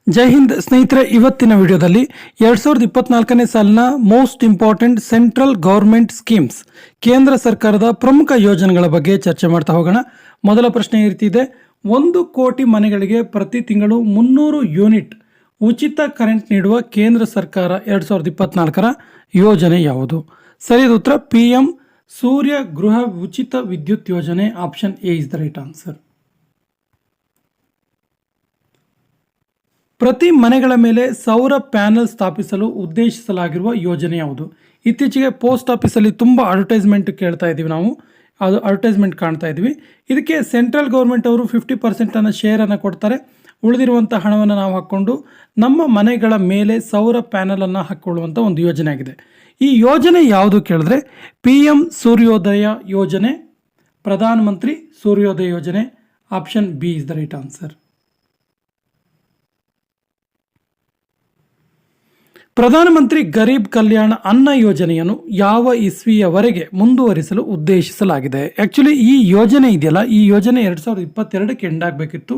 ಜೈ ಹಿಂದ್ ಸ್ನೇಹಿತರೆ, ಇವತ್ತಿನ ವಿಡಿಯೋದಲ್ಲಿ 2024ನೇ ಸಾಲಿನ most important central government schemes, ಕೇಂದ್ರ ಸರ್ಕಾರದ ಪ್ರಮುಖ ಯೋಜನೆಗಳ ಬಗ್ಗೆ ಚರ್ಚೆ ಮಾಡ್ತಾ ಹೋಗೋಣ. ಮೊದಲ ಪ್ರಶ್ನೆ ಈ ರೀತಿ ಇದೆ: 1 ಕೋಟಿ ಮನೆಗಳಿಗೆ ಪ್ರತಿ ತಿಂಗಳು 300 ಯೂನಿಟ್ ಉಚಿತ ಕರೆಂಟ್ ನೀಡುವ ಕೇಂದ್ರ ಸರ್ಕಾರ 2024ರ ಯೋಜನೆ ಯಾವುದು? ಸರಿಯಾದ ಉತ್ತರ PM ಸೂರ್ಯ ಗೃಹ ಉಚಿತ ವಿದ್ಯುತ್ ಯೋಜನೆ. Option A is the right answer. ಪ್ರತಿ ಮನೆಗಳ ಮೇಲೆ ಸೌರ ಪ್ಯಾನೆಲ್ ಸ್ಥಾಪಿಸಲು ಉದ್ದೇಶಿಸಲಾಗಿರುವ ಯೋಜನೆ ಯಾವುದು? ಇತ್ತೀಚೆಗೆ ಪೋಸ್ಟ್ ಆಫೀಸಲ್ಲಿ ತುಂಬ ಅಡ್ವರ್ಟೈಸ್ಮೆಂಟ್ ಕೇಳ್ತಾ ಇದ್ದೀವಿ, ನಾವು ಅದು ಅಡ್ವರ್ಟೈಸ್ಮೆಂಟ್ ಕಾಣ್ತಾ ಇದ್ವಿ. ಇದಕ್ಕೆ ಸೆಂಟ್ರಲ್ ಗೌರ್ಮೆಂಟ್ ಅವರು 50% ಶೇರನ್ನು ಕೊಡ್ತಾರೆ. ಉಳಿದಿರುವಂಥ ಹಣವನ್ನು ನಾವು ಹಾಕ್ಕೊಂಡು ನಮ್ಮ ಮನೆಗಳ ಮೇಲೆ ಸೌರ ಪ್ಯಾನಲನ್ನು ಹಾಕ್ಕೊಳ್ಳುವಂಥ ಒಂದು ಯೋಜನೆ ಆಗಿದೆ. ಈ ಯೋಜನೆ ಯಾವುದು ಕೇಳಿದ್ರೆ PM ಸೂರ್ಯೋದಯ ಯೋಜನೆ, ಪ್ರಧಾನಮಂತ್ರಿ ಸೂರ್ಯೋದಯ ಯೋಜನೆ. Option B is the right answer. ಪ್ರಧಾನಮಂತ್ರಿ ಗರೀಬ್ ಕಲ್ಯಾಣ ಅನ್ನ ಯೋಜನೆಯನ್ನು ಯಾವ ಇಸ್ವಿಯವರೆಗೆ ಮುಂದುವರಿಸಲು ಉದ್ದೇಶಿಸಲಾಗಿದೆ? ಆ್ಯಕ್ಚುಲಿ ಈ ಯೋಜನೆ ಇದೆಯಲ್ಲ, ಈ ಯೋಜನೆ 2022ಕ್ಕೆ ಎಂಡ್ ಆಗಬೇಕಿತ್ತು.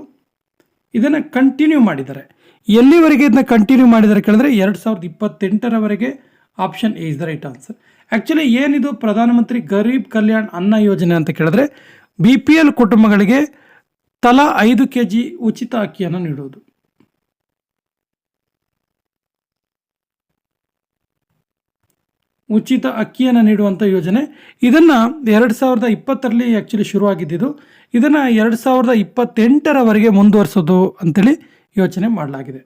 ಇದನ್ನು ಕಂಟಿನ್ಯೂ ಮಾಡಿದ್ದಾರೆ. ಎಲ್ಲಿವರೆಗೆ ಇದನ್ನ ಕಂಟಿನ್ಯೂ ಮಾಡಿದ್ದಾರೆ ಕೇಳಿದ್ರೆ 2028ರವರೆಗೆ. Option A is the right answer. Actually ಏನಿದು ಪ್ರಧಾನಮಂತ್ರಿ ಗರೀಬ್ ಕಲ್ಯಾಣ ಅನ್ನ ಯೋಜನೆ ಅಂತ ಕೇಳಿದ್ರೆ BPL ಕುಟುಂಬಗಳಿಗೆ ತಲಾ 5 kg ಉಚಿತ ಅಕ್ಕಿಯನ್ನು ನೀಡುವುದು. ಉಚಿತ ಅಕ್ಕಿಯನ್ನು ನೀಡುವಂಥ ಯೋಜನೆ. ಇದನ್ನು 2020ರಲ್ಲಿ ಆ್ಯಕ್ಚುಲಿ ಶುರುವಾಗಿದ್ದು, ಇದನ್ನು 2028ರವರೆಗೆ ಮುಂದುವರಿಸೋದು ಅಂತೇಳಿ ಯೋಚನೆ ಮಾಡಲಾಗಿದೆ.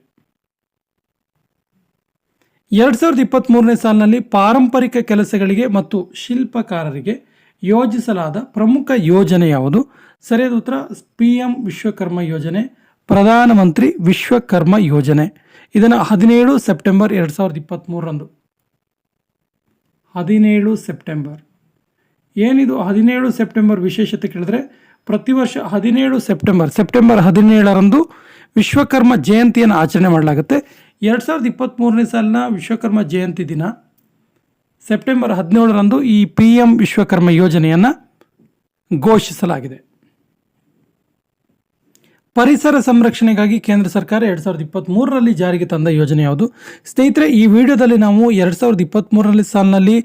2023ನೇ ಸಾಲಿನಲ್ಲಿ ಪಾರಂಪರಿಕ ಕೆಲಸಗಳಿಗೆ ಮತ್ತು ಶಿಲ್ಪಕಾರರಿಗೆ ಯೋಜಿಸಲಾದ ಪ್ರಮುಖ ಯೋಜನೆ ಯಾವುದು? ಸರಿಯಾದ ಉತ್ತರ PM ವಿಶ್ವಕರ್ಮ ಯೋಜನೆ, ಪ್ರಧಾನಮಂತ್ರಿ ವಿಶ್ವಕರ್ಮ ಯೋಜನೆ. ಇದನ್ನು 17 ಸೆಪ್ಟೆಂಬರ್ 2023ರಂದು 17 ಸೆಪ್ಟೆಂಬರ್. ಏನಿದು 17 ಸೆಪ್ಟೆಂಬರ್ ವಿಶೇಷತೆ ಕೇಳಿದ್ರೆ ಪ್ರತಿ ವರ್ಷ 17 ಸೆಪ್ಟೆಂಬರ್ 17ರಂದು ವಿಶ್ವಕರ್ಮ ಜಯಂತಿಯನ್ನು ಆಚರಣೆ ಮಾಡಲಾಗುತ್ತೆ. 2023ನೇ ಸಾಲಿನ ವಿಶ್ವಕರ್ಮ ಜಯಂತಿ ದಿನ ಸೆಪ್ಟೆಂಬರ್ 17ರಂದು ಈ PM ವಿಶ್ವಕರ್ಮ ಯೋಜನೆಯನ್ನು ಘೋಷಿಸಲಾಗಿದೆ. ಪರಿಸರ ಸಂರಕ್ಷಣೆಗಾಗಿ ಕೇಂದ್ರ ಸರ್ಕಾರ 2023ರಲ್ಲಿ ಜಾರಿಗೆ ತಂದ ಯೋಜನೆ ಯಾವುದು? ಸ್ನೇಹಿತರೆ, ಈ ವಿಡಿಯೋದಲ್ಲಿ ನಾವು 2023ರಲ್ಲಿ ಸಾಲಿನಲ್ಲಿ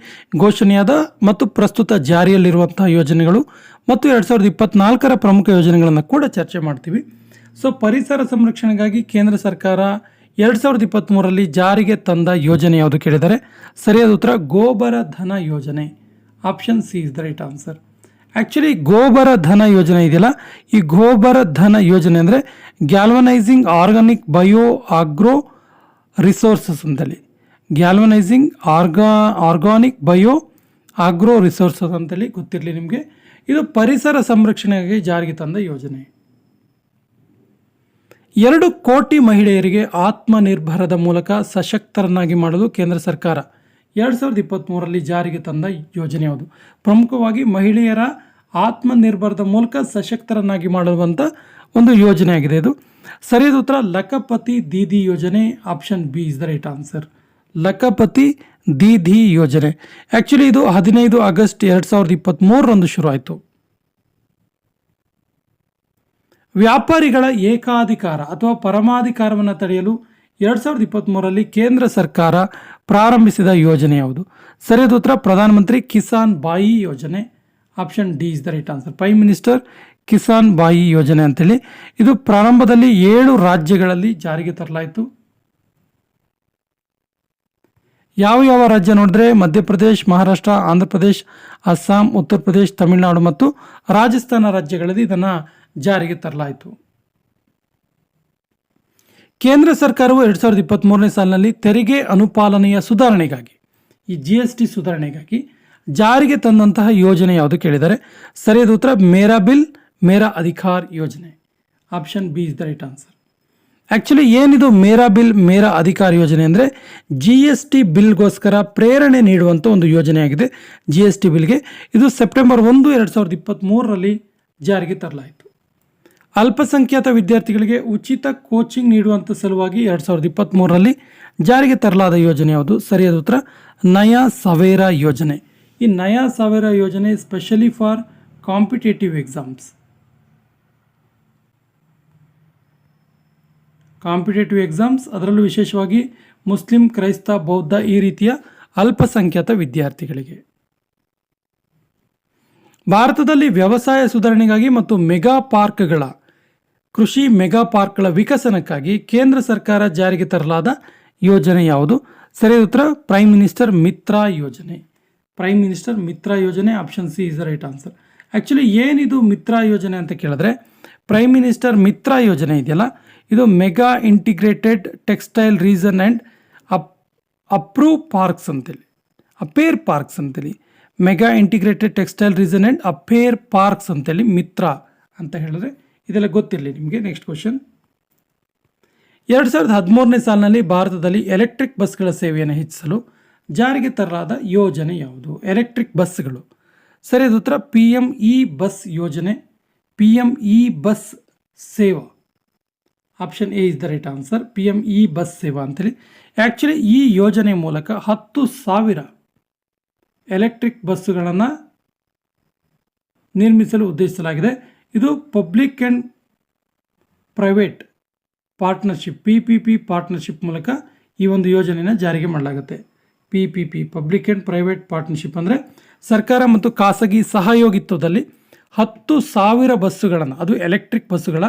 ಘೋಷಣೆಯಾದ ಮತ್ತು ಪ್ರಸ್ತುತ ಜಾರಿಯಲ್ಲಿರುವಂತಹ ಯೋಜನೆಗಳು ಮತ್ತು 2024ರ ಪ್ರಮುಖ ಯೋಜನೆಗಳನ್ನು ಕೂಡ ಚರ್ಚೆ ಮಾಡ್ತೀವಿ. ಸೊ ಪರಿಸರ ಸಂರಕ್ಷಣೆಗಾಗಿ ಕೇಂದ್ರ ಸರ್ಕಾರ 2023ರಲ್ಲಿ ಜಾರಿಗೆ ತಂದ ಯೋಜನೆ ಯಾವುದು ಕೇಳಿದರೆ ಸರಿಯಾದ ಉತ್ತರ ಗೋಬರ ಧನ ಯೋಜನೆ. Option C is the right answer. Actually Gobar Dhan ಯೋಜನೆ ಇದೆಯಲ್ಲ, ಈ ಗೋಬರ ಧನ ಯೋಜನೆ ಅಂದರೆ galvanizing organic bio agro resources ಅಂತೇಳಿ, galvanizing organic bio agro resources ಅಂತೇಳಿ ಗೊತ್ತಿರಲಿ ನಿಮಗೆ. ಇದು ಪರಿಸರ ಸಂರಕ್ಷಣೆಗಾಗಿ ಜಾರಿಗೆ ತಂದ ಯೋಜನೆ. 2 ಕೋಟಿ ಮಹಿಳೆಯರಿಗೆ ಆತ್ಮನಿರ್ಭರದ ಮೂಲಕ ಸಶಕ್ತರನ್ನಾಗಿ ಮಾಡಲು ಕೇಂದ್ರ ಸರ್ಕಾರ 2023ರಲ್ಲಿ ಜಾರಿಗೆ ತಂದ ಯೋಜನೆ ಯಾವುದು? ಪ್ರಮುಖವಾಗಿ ಮಹಿಳೆಯರ ಆತ್ಮನಿರ್ಭರದ ಮೂಲಕ ಸಶಕ್ತರನ್ನಾಗಿ ಮಾಡುವಂಥ ಒಂದು ಯೋಜನೆ ಆಗಿದೆ ಇದು. ಸರಿಯಾದ ಉತ್ತರ ಲಖಪತಿ ದೀದಿ ಯೋಜನೆ. Option B is the right answer. Lakhpati Didi ಯೋಜನೆ. ಆ್ಯಕ್ಚುಲಿ ಇದು 15 ಆಗಸ್ಟ್ 2023ರಂದು ಶುರು ಆಯಿತು. ವ್ಯಾಪಾರಿಗಳ ಏಕಾಧಿಕಾರ ಅಥವಾ ಪರಮಾಧಿಕಾರವನ್ನು ತಡೆಯಲು 2023ರಲ್ಲಿ ಕೇಂದ್ರ ಸರ್ಕಾರ ಪ್ರಾರಂಭಿಸಿದ ಯೋಜನೆ ಯಾವುದು? ಸರಿಯಾದ ಉತ್ತರ ಪ್ರಧಾನಮಂತ್ರಿ ಕಿಸಾನ್ ಬಾಯಿ ಯೋಜನೆ. Option D is the right answer. Prime minister Kisan ಬಾಯಿ ಯೋಜನೆ ಅಂತೇಳಿ ಇದು ಪ್ರಾರಂಭದಲ್ಲಿ 7 ರಾಜ್ಯಗಳಲ್ಲಿ ಜಾರಿಗೆ ತರಲಾಯಿತು. ಯಾವ ರಾಜ್ಯ ನೋಡಿದ್ರೆ ಮಧ್ಯಪ್ರದೇಶ್, ಮಹಾರಾಷ್ಟ್ರ, ಆಂಧ್ರ ಪ್ರದೇಶ್, ಅಸ್ಸಾಂ, ಉತ್ತರ ಪ್ರದೇಶ್, ತಮಿಳುನಾಡು ಮತ್ತು ರಾಜಸ್ಥಾನ ರಾಜ್ಯಗಳಲ್ಲಿ ಇದನ್ನು ಜಾರಿಗೆ ತರಲಾಯಿತು. ಕೇಂದ್ರ ಸರ್ಕಾರವು 2023ನೇ ಸಾಲಿನಲ್ಲಿ ತೆರಿಗೆ ಅನುಪಾಲನೆಯ ಸುಧಾರಣೆಗಾಗಿ, ಈ GST ಸುಧಾರಣೆಗಾಗಿ ಜಾರಿಗೆ ತಂದಂತಹ ಯೋಜನೆ ಯಾವುದು ಕೇಳಿದರೆ ಸರಿಯಾದ ಉತ್ತರ ಮೇರಾ ಬಿಲ್ ಮೇರಾ ಅಧಿಕಾರ್ ಯೋಜನೆ. Option B is the right answer. Actually ಏನಿದು ಮೇರಾ ಬಿಲ್ ಮೇರಾ ಅಧಿಕಾರ್ ಯೋಜನೆ ಅಂದರೆ GST ಬಿಲ್ಗೋಸ್ಕರ ಪ್ರೇರಣೆ ನೀಡುವಂಥ ಒಂದು ಯೋಜನೆಯಾಗಿದೆ. GST ಬಿಲ್ಗೆ ಇದು ಸೆಪ್ಟೆಂಬರ್ 1, 2023ರಲ್ಲಿ ಜಾರಿಗೆ ತರಲಾಯಿತು. ಅಲ್ಪಸಂಖ್ಯಾತ ವಿದ್ಯಾರ್ಥಿಗಳಿಗೆ ಉಚಿತ ಕೋಚಿಂಗ್ ನೀಡುವಂಥ ಸಲುವಾಗಿ 2023ರಲ್ಲಿ ಜಾರಿಗೆ ತರಲಾದ ಯೋಜನೆ ಯಾವುದು? ಸರಿಯಾದ ಉತ್ತರ ನಯಾ ಸವೇರಾ ಯೋಜನೆ. ಈ ನಯಾ ಸವೇರಾ ಯೋಜನೆ specially for competitive exams. Competitive exams, ಅದರಲ್ಲೂ ವಿಶೇಷವಾಗಿ ಮುಸ್ಲಿಂ, ಕ್ರೈಸ್ತ, ಬೌದ್ಧ ಈ ರೀತಿಯ ಅಲ್ಪಸಂಖ್ಯಾತ ವಿದ್ಯಾರ್ಥಿಗಳಿಗೆ. ಭಾರತದಲ್ಲಿ ವ್ಯವಸಾಯ ಸುಧಾರಣೆಗಾಗಿ ಮತ್ತು ಮೆಗಾ ಪಾರ್ಕ್ಗಳ ಕೃಷಿ ಮೆಗಾ ಪಾರ್ಕ್ಗಳ ವಿಕಸನಕ್ಕಾಗಿ ಕೇಂದ್ರ ಸರ್ಕಾರ ಜಾರಿಗೆ ತರಲಾದ ಯೋಜನೆ ಯಾವುದು? ಸರಿಯಾದ ಉತ್ತರ ಪ್ರೈಮ್ ಮಿನಿಸ್ಟರ್ ಮಿತ್ರ ಯೋಜನೆ. ಪ್ರೈಮ್ ಮಿನಿಸ್ಟರ್ ಮಿತ್ರ ಯೋಜನೆ, option C is the right answer. Actually ಏನಿದು ಮಿತ್ರ ಯೋಜನೆ ಅಂತ ಕೇಳಿದ್ರೆ, ಪ್ರೈಮ್ ಮಿನಿಸ್ಟರ್ ಮಿತ್ರ ಯೋಜನೆ ಇದೆಯಲ್ಲ, ಇದು mega integrated textile reason and approve parks ಅಂತೇಳಿ, ಅಪೇರ್ ಪಾರ್ಕ್ಸ್ ಅಂತೇಳಿ, mega integrated textile reason and appear parks ಅಂತೇಳಿ ಮಿತ್ರ ಅಂತ ಹೇಳಿದ್ರೆ ಇದೆಲ್ಲ ಗೊತ್ತಿರಲಿ ನಿಮಗೆ. ನೆಕ್ಸ್ಟ್ ಕ್ವಶನ್, 2013ನೇ ಸಾಲಿನಲ್ಲಿ ಭಾರತದಲ್ಲಿ ಎಲೆಕ್ಟ್ರಿಕ್ ಬಸ್ಗಳ ಸೇವೆಯನ್ನು ಹೆಚ್ಚಿಸಲು ಜಾರಿಗೆ ತರಲಾದ ಯೋಜನೆ ಯಾವುದು? ಎಲೆಕ್ಟ್ರಿಕ್ ಬಸ್ಗಳು. ಸರಿಯಾದ ಉತ್ತರ PME ಬಸ್ ಯೋಜನೆ, PME ಬಸ್ ಸೇವಾ. Option A is the right answer, PME bus ಸೇವಾ ಅಂತೇಳಿ. ಆ್ಯಕ್ಚುಲಿ ಈ ಯೋಜನೆ ಮೂಲಕ 10,000 ಎಲೆಕ್ಟ್ರಿಕ್ ಬಸ್ಸುಗಳನ್ನು ನಿರ್ಮಿಸಲು ಉದ್ದೇಶಿಸಲಾಗಿದೆ. ಇದು public and private partnership, PPP partnership ಮೂಲಕ ಈ ಒಂದು ಯೋಜನೆಯನ್ನು ಜಾರಿಗೆ ಮಾಡಲಾಗುತ್ತೆ. PPP public and private partnership ಅಂದರೆ ಸರ್ಕಾರ ಮತ್ತು ಖಾಸಗಿ ಸಹಯೋಗಿತ್ವದಲ್ಲಿ 10,000 ಬಸ್ಸುಗಳನ್ನು, ಅದು ಎಲೆಕ್ಟ್ರಿಕ್ ಬಸ್ಸುಗಳ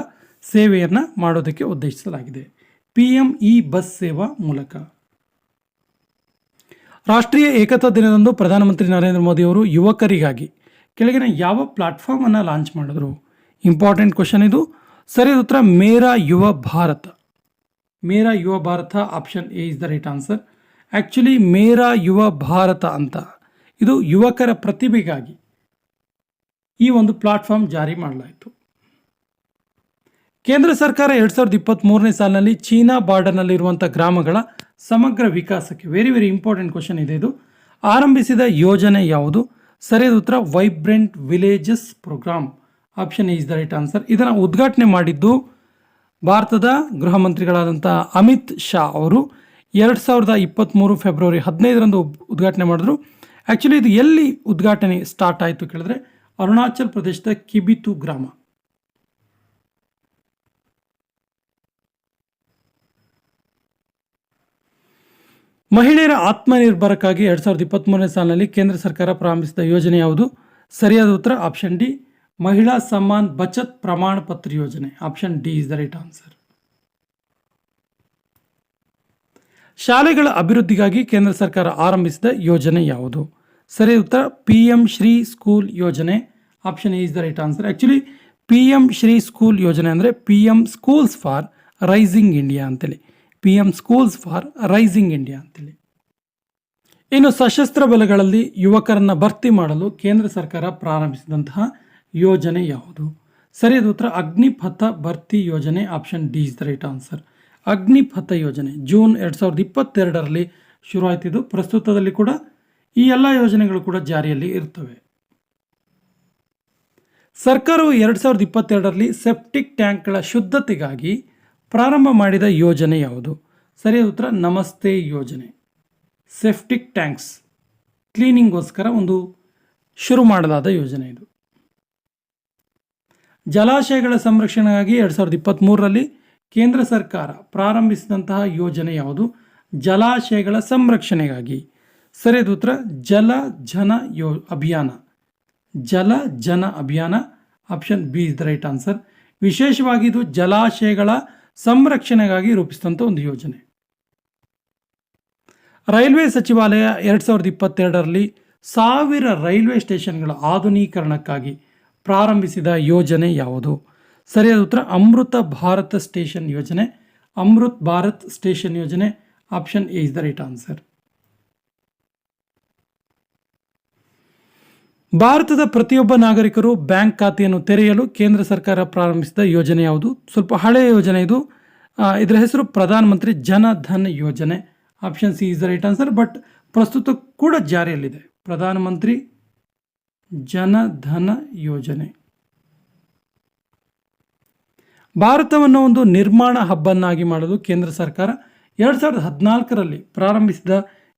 ಸೇವೆಯನ್ನು ಮಾಡೋದಕ್ಕೆ ಉದ್ದೇಶಿಸಲಾಗಿದೆ PME ಬಸ್ ಸೇವಾ ಮೂಲಕ. ರಾಷ್ಟ್ರೀಯ ಏಕತಾ ದಿನದಂದು ಪ್ರಧಾನಮಂತ್ರಿ ನರೇಂದ್ರ ಮೋದಿ ಅವರು ಯುವಕರಿಗಾಗಿ ಕೆಳಗಿನ ಯಾವ ಪ್ಲಾಟ್ಫಾರ್ಮನ್ನು ಲಾಂಚ್ ಮಾಡಿದ್ರು? ಇಂಪಾರ್ಟೆಂಟ್ ಕ್ವಶನ್ ಇದು. ಸರಿಯಾದ ಉತ್ತರ Mera Yuva Bharat. Mera Yuva Bharat, option A is the right answer. Actually Mera Yuva Bharat ಅಂತ ಇದು ಯುವಕರ ಪ್ರತಿಭೆಗಾಗಿ ಈ ಒಂದು ಪ್ಲಾಟ್ಫಾರ್ಮ್ ಜಾರಿ ಮಾಡಲಾಯಿತು. ಕೇಂದ್ರ ಸರ್ಕಾರ 2023ನೇ ಸಾಲಿನಲ್ಲಿ ಚೀನಾ ಬಾರ್ಡರ್ನಲ್ಲಿರುವಂಥ ಗ್ರಾಮಗಳ ಸಮಗ್ರ ವಿಕಾಸಕ್ಕೆ, ವೆರಿ ವೆರಿ ಇಂಪಾರ್ಟೆಂಟ್ ಕ್ವಶನ್ ಇದೆ ಇದು, ಆರಂಭಿಸಿದ ಯೋಜನೆ ಯಾವುದು? ಸರಿಯಾದ ಉತ್ತರ vibrant villages programme, option A is the right answer. ಇದನ್ನು ಉದ್ಘಾಟನೆ ಮಾಡಿದ್ದು ಭಾರತದ ಗೃಹ ಮಂತ್ರಿಗಳಾದಂಥ ಅಮಿತ್ ಶಾ ಅವರು 2023 ಫೆಬ್ರವರಿ 15ರಂದು ಉದ್ಘಾಟನೆ ಮಾಡಿದ್ರು. ಆ್ಯಕ್ಚುಲಿ ಇದು ಎಲ್ಲಿ ಉದ್ಘಾಟನೆ ಸ್ಟಾರ್ಟ್ ಆಯಿತು ಕೇಳಿದ್ರೆ ಅರುಣಾಚಲ್ ಪ್ರದೇಶದ ಕಿಬಿತು ಗ್ರಾಮ. ಮಹಿಳೆಯರ ಆತ್ಮನಿರ್ಭರಕ್ಕಾಗಿ 2023ನೇ ಸಾಲಿನಲ್ಲಿ ಕೇಂದ್ರ ಸರ್ಕಾರ ಪ್ರಾರಂಭಿಸಿದ ಯೋಜನೆ ಯಾವುದು? ಸರಿಯಾದ ಉತ್ತರ ಆಪ್ಷನ್ ಡಿ, ಮಹಿಳಾ ಸಮ್ಮಾನ್ ಬಚತ್ ಪ್ರಮಾಣ ಪತ್ರ ಯೋಜನೆ, option D is the right answer. ಶಾಲೆಗಳ ಅಭಿವೃದ್ಧಿಗಾಗಿ ಕೇಂದ್ರ ಸರ್ಕಾರ ಆರಂಭಿಸಿದ ಯೋಜನೆ ಯಾವುದು? ಸರಿಯಾದ ಉತ್ತರ PM ಶ್ರೀ ಸ್ಕೂಲ್ ಯೋಜನೆ, option A is the right answer. Actually PM Shri school ಯೋಜನೆ ಅಂದರೆ PM schools for rising India ಅಂತೇಳಿ, PM schools for rising India ಅಂತೇಳಿ. ಇನ್ನು ಸಶಸ್ತ್ರ ಬಲಗಳಲ್ಲಿ ಯುವಕರನ್ನು ಭರ್ತಿ ಮಾಡಲು ಕೇಂದ್ರ ಸರ್ಕಾರ ಪ್ರಾರಂಭಿಸಿದಂತಹ ಯೋಜನೆ ಯಾವುದು? ಸರಿಯಾದ ಉತ್ತರ ಅಗ್ನಿಪಥ ಭರ್ತಿ ಯೋಜನೆ, option D is the right answer. Agnipath ಯೋಜನೆ ಜೂನ್ 2022ರಲ್ಲಿ ಶುರುವಾಯಿತಿದ್ದು, ಪ್ರಸ್ತುತದಲ್ಲಿ ಕೂಡ ಈ ಎಲ್ಲ ಯೋಜನೆಗಳು ಕೂಡ ಜಾರಿಯಲ್ಲಿ ಇರ್ತವೆ. ಸರ್ಕಾರವು 2022ರಲ್ಲಿ ಸೆಪ್ಟಿಕ್ ಟ್ಯಾಂಕ್ಗಳ ಶುದ್ಧತೆಗಾಗಿ ಪ್ರಾರಂಭ ಮಾಡಿದ ಯೋಜನೆ ಯಾವುದು? ಸರಿಯಾದ ಉತ್ತರ ನಮಸ್ತೆ ಯೋಜನೆ. ಸೆಪ್ಟಿಕ್ ಟ್ಯಾಂಕ್ಸ್ ಕ್ಲೀನಿಂಗ್ಗೋಸ್ಕರ ಒಂದು ಶುರು ಮಾಡಲಾದ ಯೋಜನೆ ಇದು. ಜಲಾಶಯಗಳ ಸಂರಕ್ಷಣೆಗಾಗಿ 2023ರಲ್ಲಿ ಕೇಂದ್ರ ಸರ್ಕಾರ ಪ್ರಾರಂಭಿಸಿದಂತಹ ಯೋಜನೆ ಯಾವುದು? ಜಲಾಶಯಗಳ ಸಂರಕ್ಷಣೆಗಾಗಿ. ಸರಿಯಾದ ಉತ್ತರ ಜಲ ಜನ ಅಭಿಯಾನ, ಜಲ ಜನ ಅಭಿಯಾನ, option B is the right answer. ವಿಶೇಷವಾಗಿ ಇದು ಜಲಾಶಯಗಳ ಸಂರಕ್ಷಣೆಗಾಗಿ ರೂಪಿಸಿದಂಥ ಒಂದು ಯೋಜನೆ. ರೈಲ್ವೆ ಸಚಿವಾಲಯ 2022ರಲ್ಲಿ 1000 ರೈಲ್ವೆ ಸ್ಟೇಷನ್ಗಳ ಆಧುನೀಕರಣಕ್ಕಾಗಿ ಪ್ರಾರಂಭಿಸಿದ ಯೋಜನೆ ಯಾವುದು? ಸರಿಯಾದ ಉತ್ತರ ಅಮೃತ ಭಾರತ ಸ್ಟೇಷನ್ ಯೋಜನೆ, ಅಮೃತ್ ಭಾರತ್ ಸ್ಟೇಷನ್ ಯೋಜನೆ, option A is the right answer. ಭಾರತದ ಪ್ರತಿಯೊಬ್ಬ ನಾಗರಿಕರು ಬ್ಯಾಂಕ್ ಖಾತೆಯನ್ನು ತೆರೆಯಲು ಕೇಂದ್ರ ಸರ್ಕಾರ ಪ್ರಾರಂಭಿಸಿದ ಯೋಜನೆ ಯಾವುದು? ಸ್ವಲ್ಪ ಹಳೆಯ ಯೋಜನೆ ಇದು. ಇದರ ಹೆಸರು ಪ್ರಧಾನಮಂತ್ರಿ ಜನ ಧನ್ ಯೋಜನೆ, option C is the right answer. But ಪ್ರಸ್ತುತ ಕೂಡ ಜಾರಿಯಲ್ಲಿದೆ ಪ್ರಧಾನಮಂತ್ರಿ ಜನ ಧನ ಯೋಜನೆ. ಭಾರತವನ್ನು ಒಂದು ನಿರ್ಮಾಣ ಹಬ್ಬನ್ನಾಗಿ ಮಾಡಲು ಕೇಂದ್ರ ಸರ್ಕಾರ 2014ರಲ್ಲಿ ಪ್ರಾರಂಭಿಸಿದ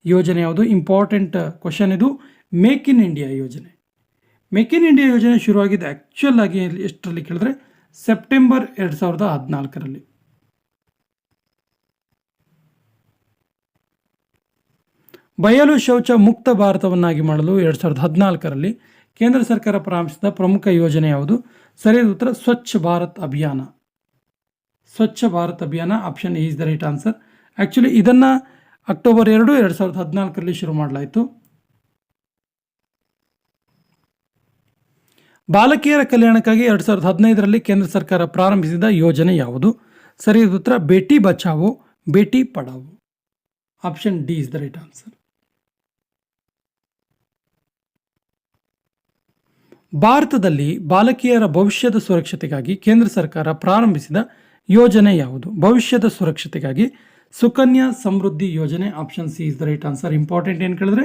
ಯೋಜನೆ ಯಾವುದು? ಇಂಪಾರ್ಟೆಂಟ್ ಕ್ವಶನ್ ಇದು. ಮೇಕ್ ಇನ್ ಇಂಡಿಯಾ ಯೋಜನೆ. ಮೇಕ್ ಇನ್ ಇಂಡಿಯಾ ಯೋಜನೆ ಶುರುವಾಗಿದ್ದು ಆ್ಯಕ್ಚುಲ್ ಆಗಿ ಎಷ್ಟರಲ್ಲಿ ಕೇಳಿದ್ರೆ ಸೆಪ್ಟೆಂಬರ್ 2014ರಲ್ಲಿ. ಬಯಲು ಶೌಚ ಮುಕ್ತ ಭಾರತವನ್ನಾಗಿ ಮಾಡಲು 2014ರಲ್ಲಿ ಕೇಂದ್ರ ಸರ್ಕಾರ ಪ್ರಾರಂಭಿಸಿದ ಪ್ರಮುಖ ಯೋಜನೆ ಯಾವುದು? ಸರಿಯಾದ ಉತ್ತರ ಸ್ವಚ್ಛ ಭಾರತ್ ಅಭಿಯಾನ. ಸ್ವಚ್ಛ ಭಾರತ್ ಅಭಿಯಾನ option is the right answer. Actually ಇದನ್ನು ಅಕ್ಟೋಬರ್ 2, 2014ರಲ್ಲಿ ಶುರು ಮಾಡಲಾಯಿತು. ಬಾಲಕಿಯರ ಕಲ್ಯಾಣಕ್ಕಾಗಿ 2015ರಲ್ಲಿ ಕೇಂದ್ರ ಸರ್ಕಾರ ಪ್ರಾರಂಭಿಸಿದ ಯೋಜನೆ ಯಾವುದು? ಸರಿಯಾದ ಉತ್ತರ Beti Bachao Beti Padhao. Option D is the right answer. ಭಾರತದಲ್ಲಿ ಬಾಲಕಿಯರ ಭವಿಷ್ಯದ ಸುರಕ್ಷತೆಗಾಗಿ ಕೇಂದ್ರ ಸರ್ಕಾರ ಪ್ರಾರಂಭಿಸಿದ ಯೋಜನೆ ಯಾವುದು? ಭವಿಷ್ಯದ ಸುರಕ್ಷತೆಗಾಗಿ ಸುಕನ್ಯಾ ಸಮೃದ್ಧಿ ಯೋಜನೆ. Option C is the right answer. Important ಏನು ಕೇಳಿದ್ರೆ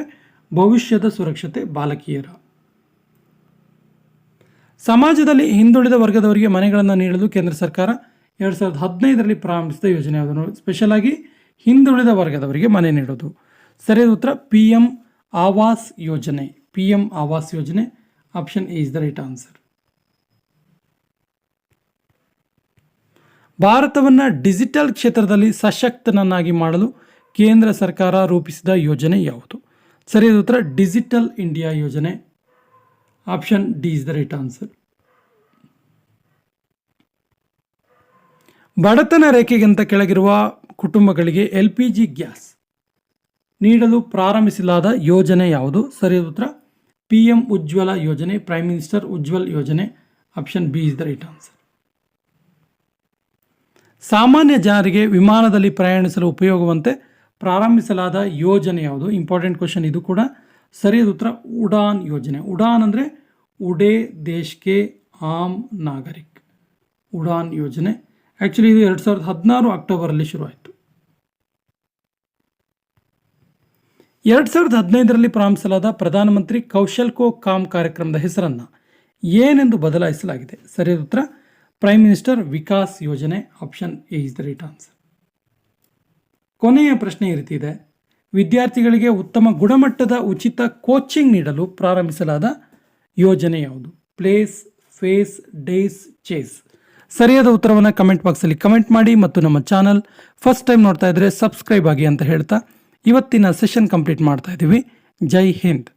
ಭವಿಷ್ಯದ ಸುರಕ್ಷತೆ ಬಾಲಕಿಯರ. ಸಮಾಜದಲ್ಲಿ ಹಿಂದುಳಿದ ವರ್ಗದವರಿಗೆ ಮನೆಗಳನ್ನು ನೀಡಲು ಕೇಂದ್ರ ಸರ್ಕಾರ 2015ರಲ್ಲಿ ಪ್ರಾರಂಭಿಸಿದ ಯೋಜನೆ ಯಾವುದು? ಸ್ಪೆಷಲ್ ಆಗಿ ಹಿಂದುಳಿದ ವರ್ಗದವರಿಗೆ ಮನೆ ನೀಡೋದು. ಸರಿಯಾದ ಉತ್ತರ PM ಆವಾಸ್ ಯೋಜನೆ. PM ಆವಾಸ್ ಯೋಜನೆ. Option A is the right answer. ಭಾರತವನ್ನು ಡಿಜಿಟಲ್ ಕ್ಷೇತ್ರದಲ್ಲಿ ಸಶಕ್ತನನ್ನಾಗಿ ಮಾಡಲು ಕೇಂದ್ರ ಸರ್ಕಾರ ರೂಪಿಸಿದ ಯೋಜನೆ ಯಾವುದು? ಸರಿಯಾದ ಉತ್ತರ ಡಿಜಿಟಲ್ ಇಂಡಿಯಾ ಯೋಜನೆ. Option D is the right answer. ಬಡತನ ರೇಖೆಗಿಂತ ಕೆಳಗಿರುವ ಕುಟುಂಬಗಳಿಗೆ LPG ಗ್ಯಾಸ್ ನೀಡಲು ಪ್ರಾರಂಭಿಸಲಾದ ಯೋಜನೆ ಯಾವುದು? ಸರಿಯಾದ ಉತ್ತರ PM ಉಜ್ವಲ ಯೋಜನೆ. ಪ್ರೈಮ್ ಮಿನಿಸ್ಟರ್ ಉಜ್ವಲ್ ಯೋಜನೆ. Option B is the right answer. ಸಾಮಾನ್ಯ ಜನರಿಗೆ ವಿಮಾನದಲ್ಲಿ ಪ್ರಯಾಣಿಸಲು ಉಪಯೋಗವಂತೆ ಪ್ರಾರಂಭಿಸಲಾದ ಯೋಜನೆ ಯಾವುದು? ಇಂಪಾರ್ಟೆಂಟ್ ಕ್ವಶನ್ ಇದು ಕೂಡ. ಸರಿಯಾದ ಉತ್ತರ ಉಡಾನ್ ಯೋಜನೆ. ಉಡಾನ್ ಅಂದರೆ ಉಡೇ ದೇಶ್ಕೆ ಆಮ್ ನಾಗರಿಕ್. ಉಡಾನ್ ಯೋಜನೆ. ಆ್ಯಕ್ಚುಲಿ ಇದು 2016 ಅಕ್ಟೋಬರಲ್ಲಿ ಶುರುವಾಯಿತು. 2015ರಲ್ಲಿ ಪ್ರಾರಂಭಿಸಲಾದ ಪ್ರಧಾನಮಂತ್ರಿ ಕೌಶಲ್ ಕೋ ಕಾಮ್ ಕಾರ್ಯಕ್ರಮದ ಹೆಸರನ್ನು ಏನೆಂದು ಬದಲಾಯಿಸಲಾಗಿದೆ? ಸರಿಯಾದ ಉತ್ತರ ಪ್ರೈಮ್ ಮಿನಿಸ್ಟರ್ ವಿಕಾಸ್ ಯೋಜನೆ. Option A is the right answer. ಕೊನೆಯ ಪ್ರಶ್ನೆ ಈ ರೀತಿ ಇದೆ. ವಿದ್ಯಾರ್ಥಿಗಳಿಗೆ ಉತ್ತಮ ಗುಣಮಟ್ಟದ ಉಚಿತ ಕೋಚಿಂಗ್ ನೀಡಲು ಪ್ರಾರಂಭಿಸಲಾದ ಯೋಜನೆ ಯಾವುದು? Place, face, days, chase. ಸರಿಯಾದ ಉತ್ತರವನ್ನು ಕಮೆಂಟ್ ಬಾಕ್ಸಲ್ಲಿ ಕಮೆಂಟ್ ಮಾಡಿ ಮತ್ತು ನಮ್ಮ ಚಾನಲ್ ಫಸ್ಟ್ ಟೈಮ್ ನೋಡ್ತಾ ಇದ್ದರೆ ಸಬ್ಸ್ಕ್ರೈಬ್ ಆಗಿ ಅಂತ ಹೇಳ್ತಾ ಇವತ್ತಿನ ಸೆಷನ್ ಕಂಪ್ಲೀಟ್ ಮಾಡ್ತಾ ಇದ್ದೀವಿ. ಜೈ ಹಿಂದ್.